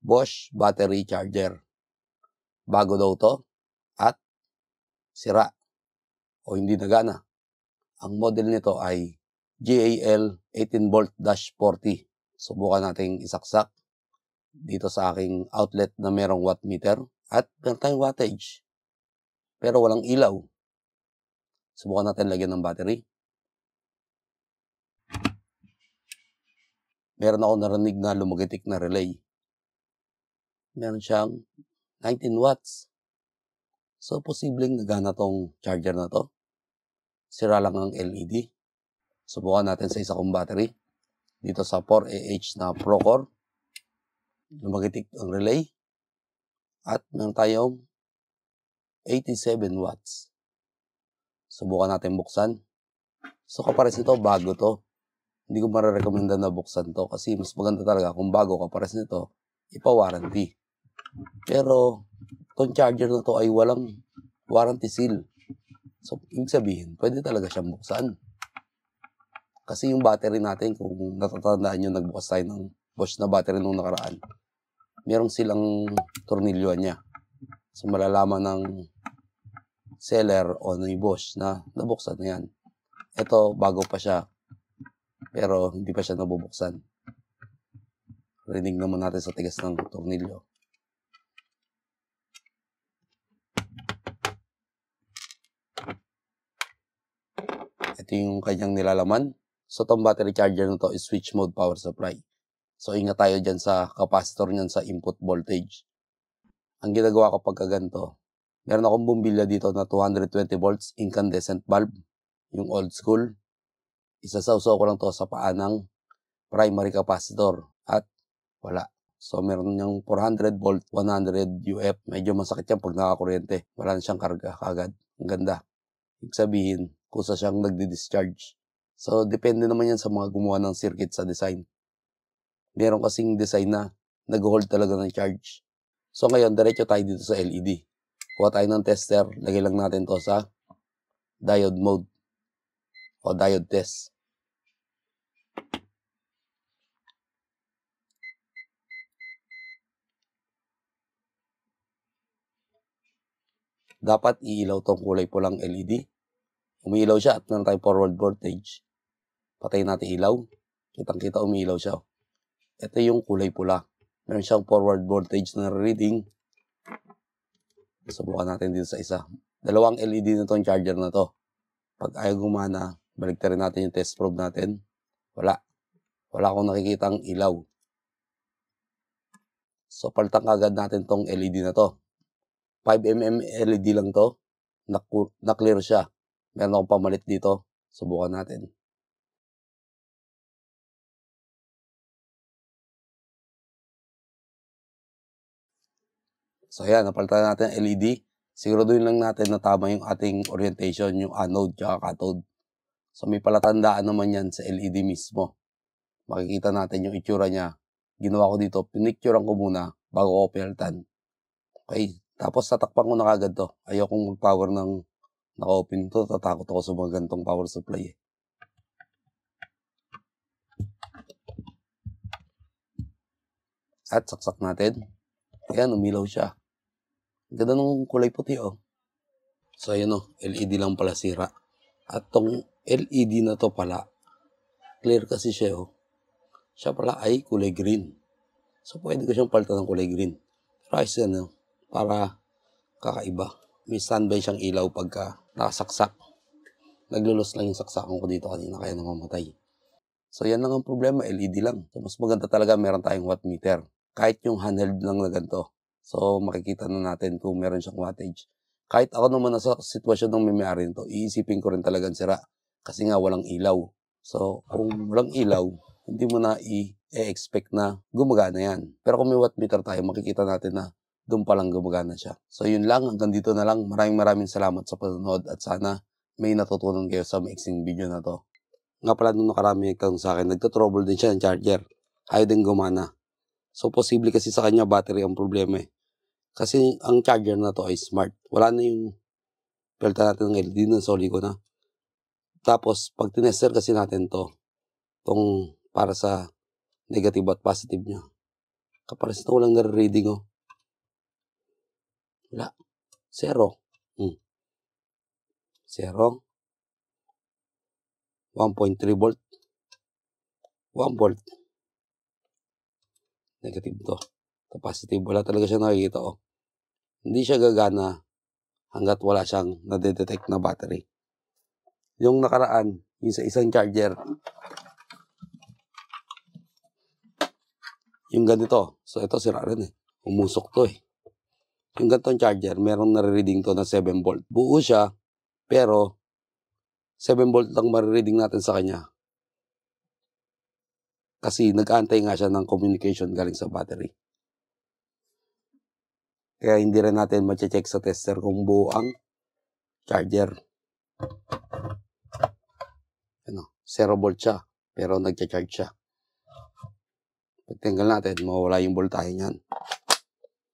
Bosch battery charger. Bago daw to at sira o hindi nagana. Ang model nito ay GAL 18V-40. Subukan nating isaksak dito sa aking outlet na merong watt meter at meron tayong wattage. Pero walang ilaw. Subukan natin lagyan ng battery. Meron ako narinig na lumagitik na relay. Meron siyang 19 watts. So, posibleng nagana tong charger na to. Sira lang ang LED. Subukan natin sa isa kong battery. Dito sa 4AH na Procore. Lumagitik ang relay. At meron tayong 87 watts. Subukan natin buksan. So, kapares nito, bago to. Hindi ko marirekomenda na buksan to kasi mas maganda talaga kung bago kapares nito, ipa-warranty. Pero, itong charger na to ay walang warranty seal. So, ibig sabihin, pwede talaga siyang buksan. Kasi yung battery natin, kung natatandaan nyo, nagbukas tayo ng Bosch na battery nung nakaraan, merong silang tornilyo niya. So, malalaman ng seller o ng Bosch na nabuksan na yan. Ito, bago pa siya. Pero, hindi pa siya nabubuksan. Rinig naman natin sa tigas ng tornilyo. Ito yung kanyang nilalaman. So, itong battery charger na to is switch mode power supply. So, ingat tayo dyan sa capacitor niyan sa input voltage. Ang ginagawa ko pagka ganito, meron akong bumbilya dito na 220 volts incandescent bulb, yung old school. Isasawsaw ko lang to sa paa ng primary capacitor at wala. So, meron niyang 400 volt, 100 UF. Medyo masakit yan pag nakakuryente. Wala na siyang karga kagad. Ang ganda. Ibig sabihin, kusa siyang nagdi-discharge. So, depende naman yan sa mga gumawa ng circuit sa design. Meron kasing design na nag-hold talaga ng charge. So, ngayon, diretso tayo dito sa LED. Kuha tayo ng tester. Lagay lang natin to sa diode mode o diode test. Dapat iilaw tong kulay pulang LED. Umiilaw siya at meron tayong forward voltage. Patayin natin ilaw. Kitang-kita umiilaw siya. Ito yung kulay pula. Meron siyang forward voltage na reading. Subukan natin dito sa isa. Dalawang LED na tong charger na to. Pag ayaw gumana, baliktarin natin yung test probe natin. Wala. Wala akong nakikitang ilaw. So, palitan agad natin tong LED na to. 5mm LED lang to. Na-clear siya. Meron akong pamalit dito. Subukan natin. So, ayan. Napalitan natin ang LED. Siguraduhin lang natin na tama yung ating orientation, yung anode at cathode. So, may palatandaan naman yan sa LED mismo. Makikita natin yung itsura niya. Ginawa ko dito, pinicturean ko muna bago ko pinalitan. Okay. Tapos, tatakpan ko na kagad to. Ayokong mag-power ng naka-open to. Tatakot ako sa mga gantong power supply. At saksak natin. Ayan, umilaw siya. Ganda ng kulay puti, oh. So, ayan, oh. LED lang pala sira. At tong LED na to pala, clear kasi siya, oh. Siya pala ay kulay green. So, pwede ko siyang palitan ng kulay green. Pero ayos yan, oh. Para kakaiba. May standby siyang ilaw pagka nakasaksak. Naglulos lang yung saksakan ko dito kanina kaya namamatay. So, yan lang ang problema. LED lang. So, mas maganda talaga meron tayong watt meter. Kahit yung handheld lang na ganito. So, makikita na natin kung meron siyang wattage. Kahit ako naman nasa sitwasyon ng may-ari nito, iisipin ko rin talagang sira. Kasi nga walang ilaw. So, kung walang ilaw, hindi mo na i-expect na gumagana yan. Pero kung may watt meter tayo, makikita natin na doon palang gumagana siya. So, yun lang. Hanggang dito na lang. Maraming salamat sa panonood at sana may natutunan kayo sa maiksing video na to. Nga pala nung nakarami nagtanong sa akin, nagtotrouble din siya ng charger. Ayaw din gumana. So, posible kasi sa kanya battery ang problema eh. Kasi ang charger na to ay smart. Wala na yung pelta natin ng LED na soli ko na. Tapos, pag tinester kasi natin to, tong para sa negative at positive niya, Kapares na walang nare-reading, oh. Wala. 0. 0. 1.3 volt. 1 volt. Negative to. Ito positive. Wala talaga siya nakikita, oh. Hindi siya gagana hanggat wala siyang nadedetect na battery. Yung nakaraan, yung sa isang charger, yung ganito. So, ito sira rin eh. Umusok to eh. Yung ganitong charger, merong nare-reading to na 7 volt. Buo siya, pero 7 volt lang marireading natin sa kanya. Kasi nag-aantay nga siya ng communication galing sa battery. Kaya hindi rin natin ma-check sa tester kung buo ang charger. Ano, 0 volt siya, pero nagcha-charge siya. Pagtinggal natin, mawala yung voltahe niyan.